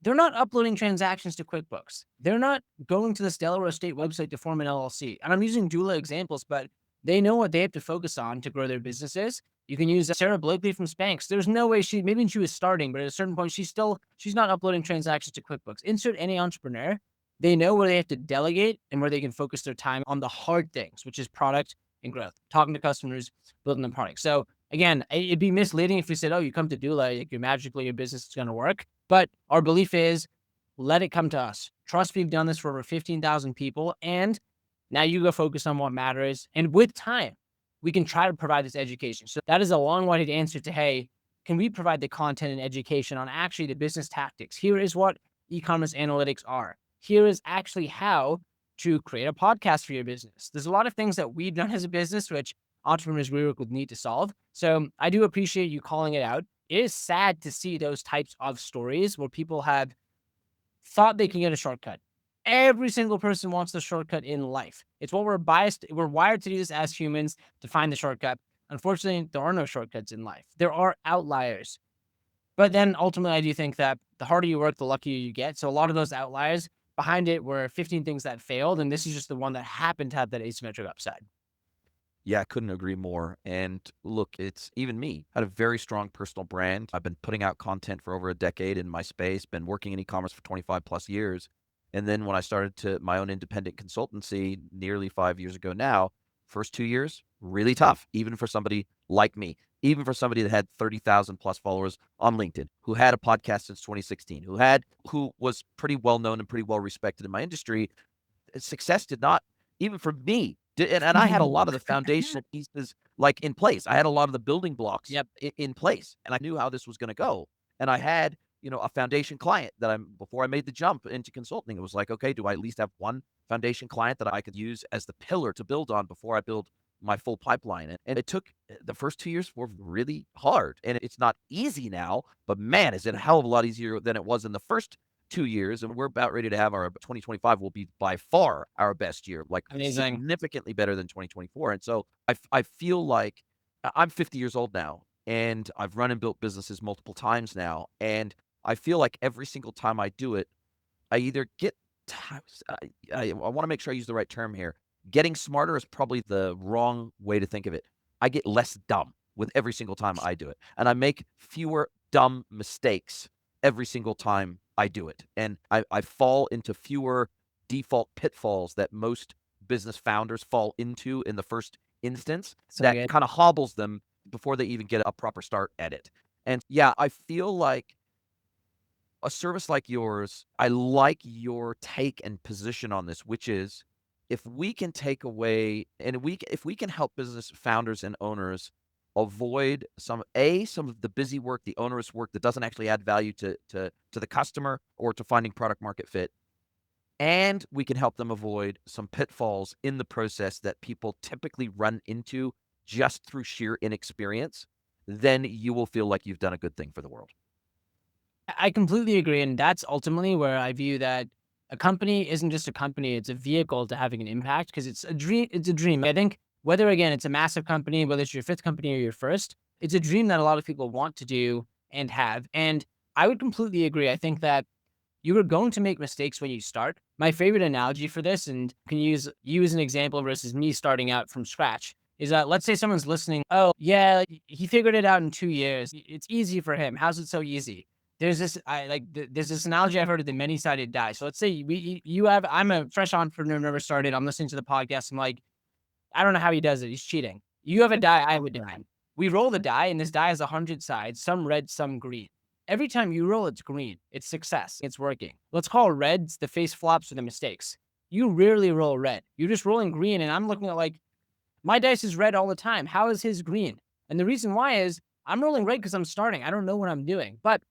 They're not uploading transactions to QuickBooks. They're not going to this Delaware State website to form an LLC. And I'm using Doola examples, but they know what they have to focus on to grow their businesses. You can use Sarah Blakely from Spanx. There's no way maybe she was starting, but at a certain point, she's not uploading transactions to QuickBooks. Insert any entrepreneur. They know where they have to delegate and where they can focus their time on the hard things, which is product and growth, talking to customers, building the product. So again, it'd be misleading if we said, oh, you come to Doola, your business is going to work. But our belief is let it come to us. Trust we've done this for over 15,000 people. And now you go focus on what matters. And with time, we can try to provide this education. So that is a long-winded answer to, hey, can we provide the content and education on actually the business tactics? Here is what e-commerce analytics are. Here is actually how to create a podcast for your business. There's a lot of things that we've done as a business, which entrepreneurs we work with need to solve. So I do appreciate you calling it out. It is sad to see those types of stories where people have thought they can get a shortcut. Every single person wants the shortcut in life. It's what we're wired to do this as humans, to find the shortcut. Unfortunately, there are no shortcuts in life. There are outliers. But then ultimately, I do think that the harder you work, the luckier you get. So a lot of those outliers behind it were 15 things that failed. And this is just the one that happened to have that asymmetric upside. Yeah, I couldn't agree more. And look, it's even me. I had a very strong personal brand. I've been putting out content for over a decade in my space, been working in e-commerce for 25 plus years. And then when I started my own independent consultancy nearly 5 years ago now, first 2 years, really tough, even for somebody like me, even for somebody that had 30,000 plus followers on LinkedIn, who had a podcast since 2016, who was pretty well known and pretty well respected in my industry. Success did not, even for me, And I had a lot of the foundational pieces, like, in place. I had a lot of the building blocks Yep. in place, and I knew how this was gonna go. And I had, a foundation client that I'm before I made the jump into consulting, it was like, "Okay, do I at least have one foundation client that I could use as the pillar to build on before I build my full pipeline?" And it took the first 2 years were really hard, and it's not easy now, but man, is it a hell of a lot easier than it was in the first 2 years, and we're about ready to have our 2025 will be by far our best year, like, Amazing. significantly better than 2024, and so I feel like I'm 50 years old now, and I've run and built businesses multiple times now, and I feel like every single time I do it, I either get t I wanna make sure I use the right term here. Getting smarter is probably the wrong way to think of it. I get less dumb with every single time I do it, and I make fewer dumb mistakes every single time I do it, and I fall into fewer default pitfalls that most business founders fall into in the first instance So that good. kinda hobbles them before they even get a proper start at it. And, yeah, I feel like a service like yours, I like your take and position on this, which is if we can take away and if we can help business founders and owners avoid some of the busy work, the onerous work that doesn't actually add value to the customer or to finding product market fit, and we can help them avoid some pitfalls in the process that people typically run into just through sheer inexperience, then you will feel like you've done a good thing for the world. I completely agree, and that's ultimately where I view that a company isn't just a company, it's a vehicle to having an impact because it's a dream. I think whether again it's a massive company, whether it's your fifth company or your first, it's a dream that a lot of people want to do and have. And I would completely agree. I think that you are going to make mistakes when you start. My favorite analogy for this, and can use you as an example versus me starting out from scratch, is that let's say someone's listening. Oh, yeah, he figured it out in 2 years. It's easy for him. How's it so easy? There's this analogy I've heard of the many-sided die. So let's say I'm a fresh entrepreneur, never started. I'm listening to the podcast. I'm like, I don't know how he does it. He's cheating. You have a die, I have a die. We roll the die, and this die has 100 sides, some red, some green. Every time you roll, it's green. It's success. It's working. Let's call reds the face flops or the mistakes. You rarely roll red. You're just rolling green, and I'm looking at like, my dice is red all the time. How is his green? And the reason why is I'm rolling red because I'm starting. I don't know what I'm doing. But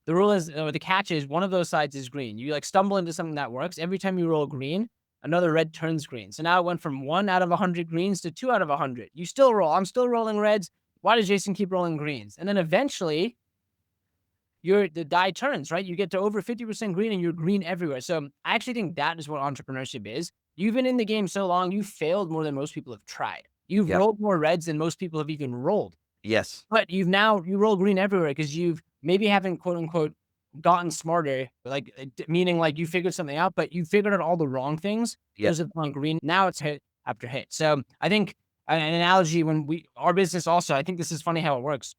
the rule is, or the catch is, one of those sides is green. You like stumble into something that works. Every time you roll green, another red turns green. So now it went from 1 out of 100 greens to 2 out of 100. You still roll. I'm still rolling reds. Why does Jason keep rolling greens? And then eventually, the die turns, right? You get to over 50% green and you're green everywhere. So I actually think that is what entrepreneurship is. You've been in the game so long, you failed more than most people have tried. You've Yep. rolled more reds than most people have even rolled. Yes. But you roll green everywhere because you've maybe haven't quote unquote gotten smarter, like meaning like you figured something out, but you figured out all the wrong things Yep. because of on green. Now it's hit after hit. So I think an analogy when our business also, I think this is funny how it works.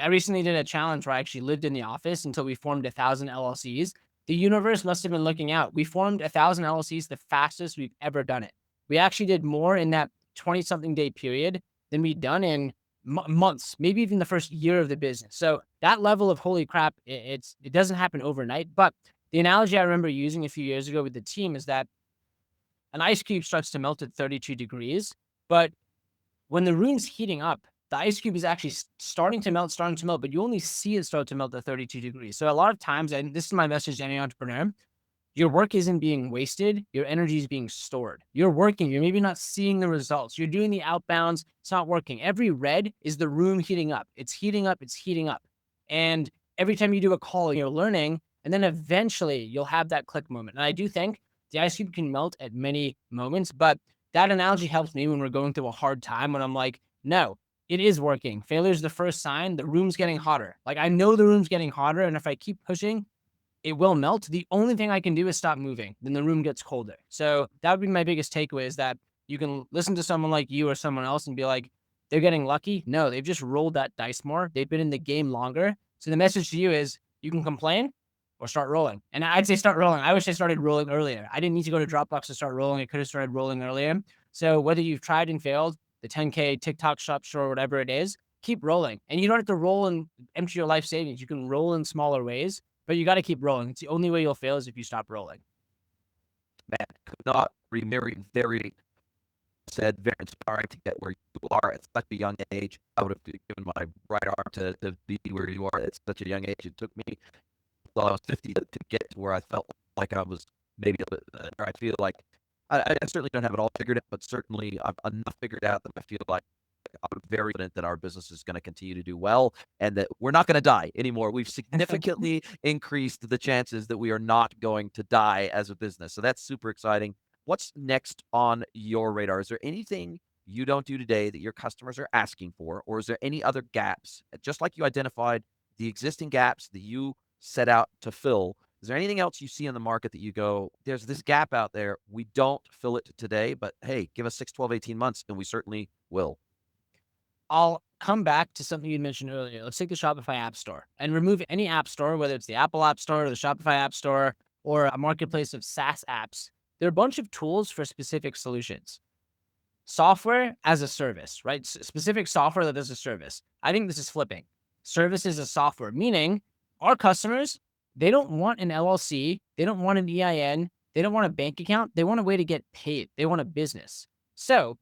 I recently did a challenge where I actually lived in the office until we formed 1,000 LLCs. The universe must have been looking out. We formed 1,000 LLCs the fastest we've ever done it. We actually did more in that 20 something day period than we'd done in months, maybe even the first year of the business. So that level of holy crap, it doesn't happen overnight. But the analogy I remember using a few years ago with the team is that an ice cube starts to melt at 32 degrees, but when the room's heating up, the ice cube is actually starting to melt, but you only see it start to melt at 32 degrees. So a lot of times, and this is my message to any entrepreneur, your work isn't being wasted. Your energy is being stored. You're working. You're maybe not seeing the results. You're doing the outbounds. It's not working. Every red is the room heating up. It's heating up. It's heating up. And every time you do a call, you're learning. And then eventually you'll have that click moment. And I do think the ice cube can melt at many moments, but that analogy helps me when we're going through a hard time when I'm like, no, it is working. Failure is the first sign. The room's getting hotter. Like I know the room's getting hotter. And if I keep pushing, it will melt. The only thing I can do is stop moving. Then the room gets colder. So that would be my biggest takeaway is that you can listen to someone like you or someone else and be like, they're getting lucky. No, they've just rolled that dice more. They've been in the game longer. So the message to you is you can complain or start rolling. And I'd say start rolling. I wish I started rolling earlier. I didn't need to go to Dropbox to start rolling. I could have started rolling earlier. So whether you've tried and failed, the 10K TikTok shop, sure, whatever it is, keep rolling. And you don't have to roll and empty your life savings. You can roll in smaller ways. But you got to keep rolling. It's the only way you'll fail is if you stop rolling. Man, could not be very, very said, very inspiring to get where you are at such a young age. I would have given my right arm to be where you are at such a young age. It took me until I was 50 to get to where I felt like I was maybe a bit, or I feel like I certainly don't have it all figured out, but certainly I've enough figured out that I feel like I'm very confident that our business is going to continue to do well and that we're not going to die anymore. We've significantly increased the chances that we are not going to die as a business. So that's super exciting. What's next on your radar? Is there anything you don't do today that your customers are asking for, or is there any other gaps? Just like you identified the existing gaps that you set out to fill, is there anything else you see in the market that you go, there's this gap out there, we don't fill it today, but hey, give us 6, 12, 18 months, and we certainly will? I'll come back to something you mentioned earlier. Let's take the Shopify App Store and remove any app store, whether it's the Apple App Store or the Shopify App Store or a marketplace of SaaS apps. There are a bunch of tools for specific solutions. Software as a service, right? Specific software that does a service. I think this is flipping. Service is a software, meaning our customers, they don't want an LLC. They don't want an EIN. They don't want a bank account. They want a way to get paid. They want a business. So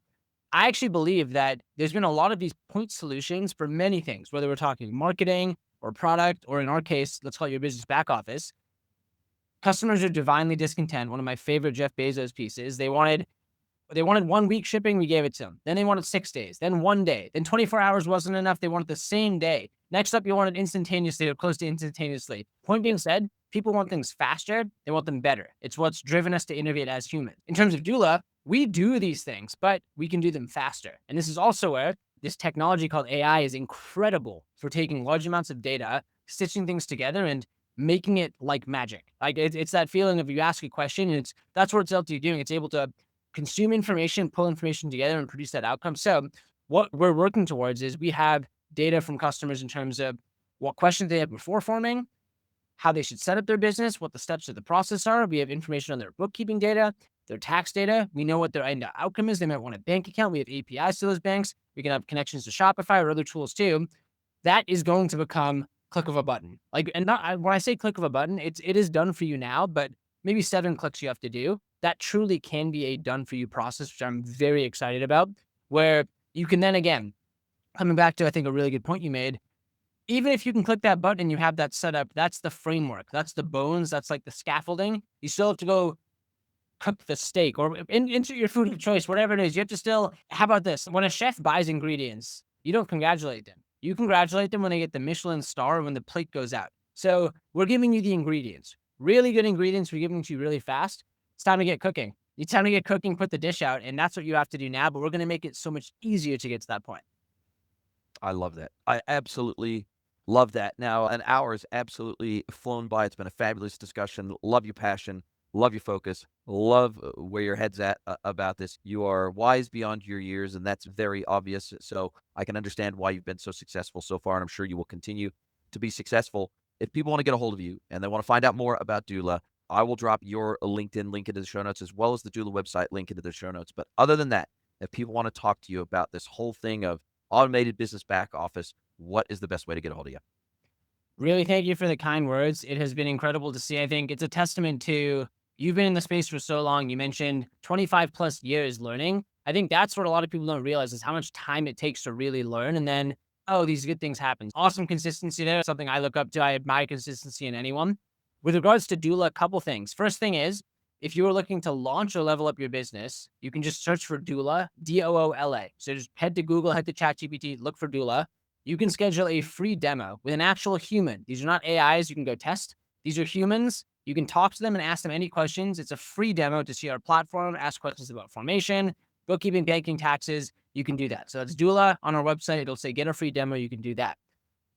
I actually believe that there's been a lot of these point solutions for many things, whether we're talking marketing or product, or in our case, let's call it your business back office. Customers are divinely discontent. One of my favorite Jeff Bezos pieces, they wanted 1 week shipping, we gave it to them. Then they wanted 6 days, then 1 day, then 24 hours wasn't enough. They wanted the same day. Next up, you wanted instantaneously or close to instantaneously. Point being said, people want things faster. They want them better. It's what's driven us to innovate as humans. In terms of Doola, we do these things, but we can do them faster. And this is also where this technology called AI is incredible for taking large amounts of data, stitching things together, and making it like magic. Like it's that feeling of you ask a question, and that's what it's able to do. It's able to consume information, pull information together, and produce that outcome. So what we're working towards is we have data from customers in terms of what questions they have before forming, how they should set up their business, what the steps of the process are. We have information on their bookkeeping data, their tax data. We know what their end outcome is. They might want a bank account. We have APIs to those banks. We can have connections to Shopify or other tools too. That is going to become click of a button. When I say click of a button, it is done for you now, but maybe 7 clicks you have to do. That truly can be a done for you process, which I'm very excited about, where you can then again, coming back to, I think, a really good point you made, even if you can click that button and you have that set up, that's the framework, that's the bones, that's like the scaffolding. You still have to go cook the steak or insert your food of choice, whatever it is. You have to still, how about this? When a chef buys ingredients, you don't congratulate them. You congratulate them when they get the Michelin star or when the plate goes out. So we're giving you the ingredients, really good ingredients. We're giving them to you really fast. It's time to get cooking. It's time to get cooking, put the dish out, and that's what you have to do now, but we're going to make it so much easier to get to that point. I love that. I absolutely love that. Now, an hour has absolutely flown by. It's been a fabulous discussion. Love your passion. Love your focus. Love where your head's at about this. You are wise beyond your years, and that's very obvious. So I can understand why you've been so successful so far, and I'm sure you will continue to be successful. If people want to get a hold of you and they want to find out more about Doola, I will drop your LinkedIn link into the show notes as well as the Doola website link into the show notes. But other than that, if people want to talk to you about this whole thing of automated business back office, what is the best way to get a hold of you? Really, thank you for the kind words. It has been incredible to see. I think it's a testament to you've been in the space for so long. You mentioned 25 plus years learning. I think that's what a lot of people don't realize is how much time it takes to really learn. And then, oh, these good things happen. Awesome consistency there. Something I look up to. I admire consistency in anyone. With regards to Doola, a couple things. First thing is, if you are looking to launch or level up your business, you can just search for Doola, D-O-O-L-A. So just head to Google, head to ChatGPT, look for Doola. You can schedule a free demo with an actual human. These are not AIs you can go test. These are humans. You can talk to them and ask them any questions. It's a free demo to see our platform, ask questions about formation, bookkeeping, banking, taxes. You can do that. So that's Doola on our website. It'll say get a free demo. You can do that.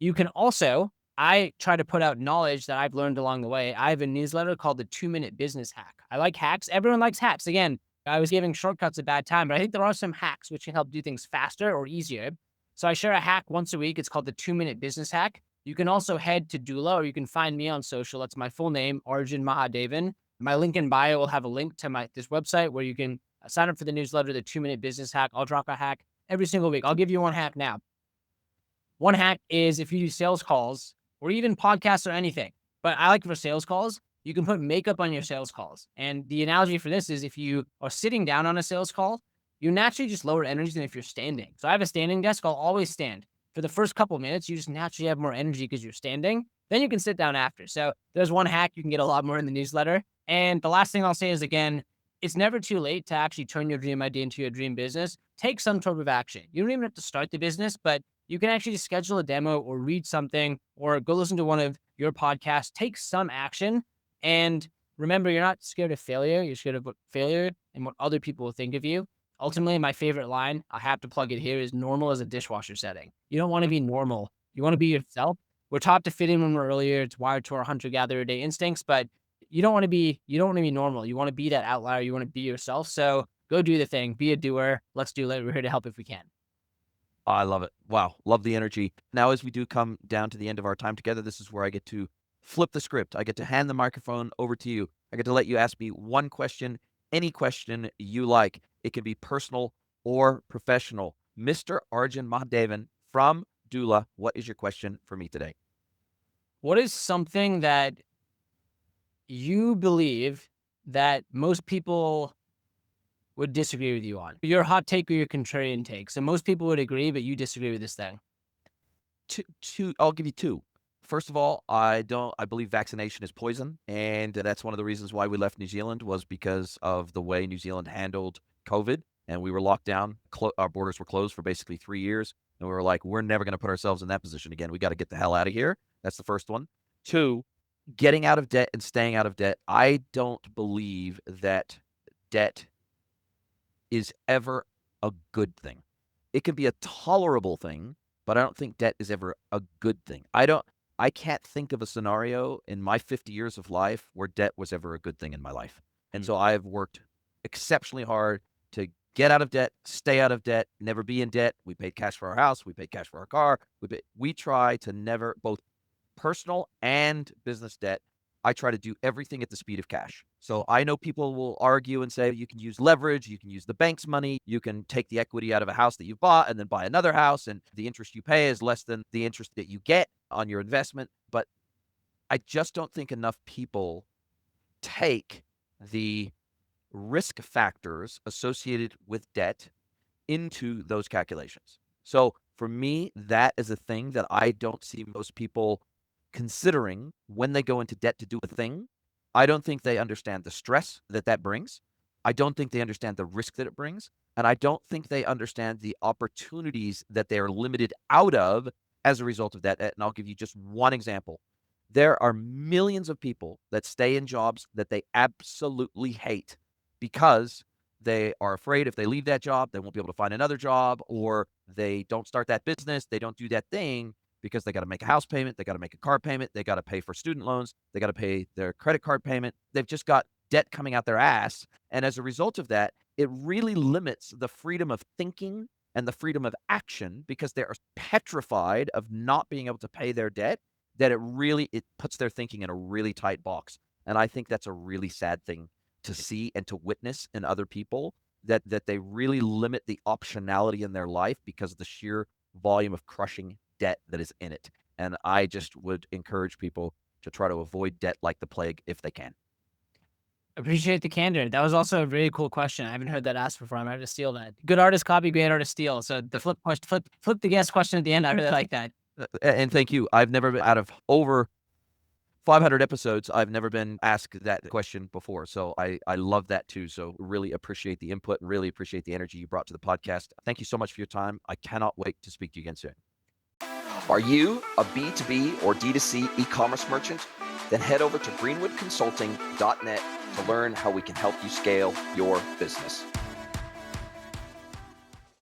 You can also, I try to put out knowledge that I've learned along the way. I have a newsletter called the 2-Minute Business Hack. I like hacks. Everyone likes hacks. Again, I was giving shortcuts a bad time, but I think there are some hacks which can help do things faster or easier. So I share a hack once a week. It's called the 2-Minute Business Hack. You can also head to Doola, or you can find me on social. That's my full name, Arjun Mahadevan. My link in bio will have a link to this website where you can sign up for the newsletter, the 2-Minute Business Hack. I'll drop a hack every single week. I'll give you one hack now. One hack is if you do sales calls or even podcasts or anything, but I like for sales calls, you can put makeup on your sales calls. And the analogy for this is if you are sitting down on a sales call, you naturally just lower energy than if you're standing. So I have a standing desk. I'll always stand. For the first couple minutes, you just naturally have more energy because you're standing. Then you can sit down after. So there's one hack. You can get a lot more in the newsletter. And the last thing I'll say is, again, it's never too late to actually turn your dream idea into your dream business. Take some sort of action. You don't even have to start the business, but you can actually just schedule a demo or read something or go listen to one of your podcasts. Take some action. And remember, you're not scared of failure. You're scared of failure and what other people will think of you. Ultimately, my favorite line, I have to plug it here, is normal as a dishwasher setting. You don't want to be normal. You want to be yourself. We're taught to fit in when we're earlier. It's wired to our hunter-gatherer day instincts, but you don't want to be normal. You want to be that outlier. You want to be yourself. So go do the thing. Be a doer. Let's do it. We're here to help if we can. I love it. Wow. Love the energy. Now, as we do come down to the end of our time together, this is where I get to flip the script. I get to hand the microphone over to you. I get to let you ask me one question, any question you like. It can be personal or professional. Mr. Arjun Mahadevan from Doola, what is your question for me today? What is something that you believe that most people would disagree with you on? Your hot take or your contrarian take. So most people would agree, but you disagree with this thing. I'll give you two. First of all, I believe vaccination is poison, and that's one of the reasons why we left New Zealand, was because of the way New Zealand handled COVID, and we were locked down. Our borders were closed for basically 3 years, and we were like, we're never going to put ourselves in that position again. We got to get the hell out of here. That's the first one. Two, getting out of debt and staying out of debt. I don't believe that debt is ever a good thing. It can be a tolerable thing, but I don't think debt is ever a good thing. I can't think of a scenario in my 50 years of life where debt was ever a good thing in my life. And so I have worked exceptionally hard to get out of debt, stay out of debt, never be in debt. We paid cash for our house. We paid cash for our car. We try to never, both personal and business debt, I try to do everything at the speed of cash. So I know people will argue and say you can use leverage, you can use the bank's money, you can take the equity out of a house that you bought and then buy another house, and the interest you pay is less than the interest that you get on your investment. But I just don't think enough people take the risk factors associated with debt into those calculations. So for me, that is a thing that I don't see most people considering when they go into debt to do a thing. I don't think they understand the stress that that brings. I don't think they understand the risk that it brings. And I don't think they understand the opportunities that they are limited out of as a result of that. And I'll give you just one example. There are millions of people that stay in jobs that they absolutely hate because they are afraid if they leave that job, they won't be able to find another job, or they don't start that business, they don't do that thing because they got to make a house payment, they got to make a car payment, they got to pay for student loans, they got to pay their credit card payment. They've just got debt coming out their ass. And as a result of that, it really limits the freedom of thinking and the freedom of action because they are petrified of not being able to pay their debt, that it puts their thinking in a really tight box. And I think that's a really sad thing to see and to witness in other people, that they really limit the optionality in their life because of the sheer volume of crushing debt that is in it. And I just would encourage people to try to avoid debt like the plague if they can. Appreciate the candor. That was also a really cool question. I haven't heard that asked before. I might have to steal that. Good artist copy, great artist steal. So the flip the guest question at the end. I really like that. And thank you. I've never been, out of over 500 episodes, I've never been asked that question before. So I love that too. So really appreciate the input and really appreciate the energy you brought to the podcast. Thank you so much for your time. I cannot wait to speak to you again soon. Are you a B2B or D2C e-commerce merchant? Then head over to greenwoodconsulting.net to learn how we can help you scale your business.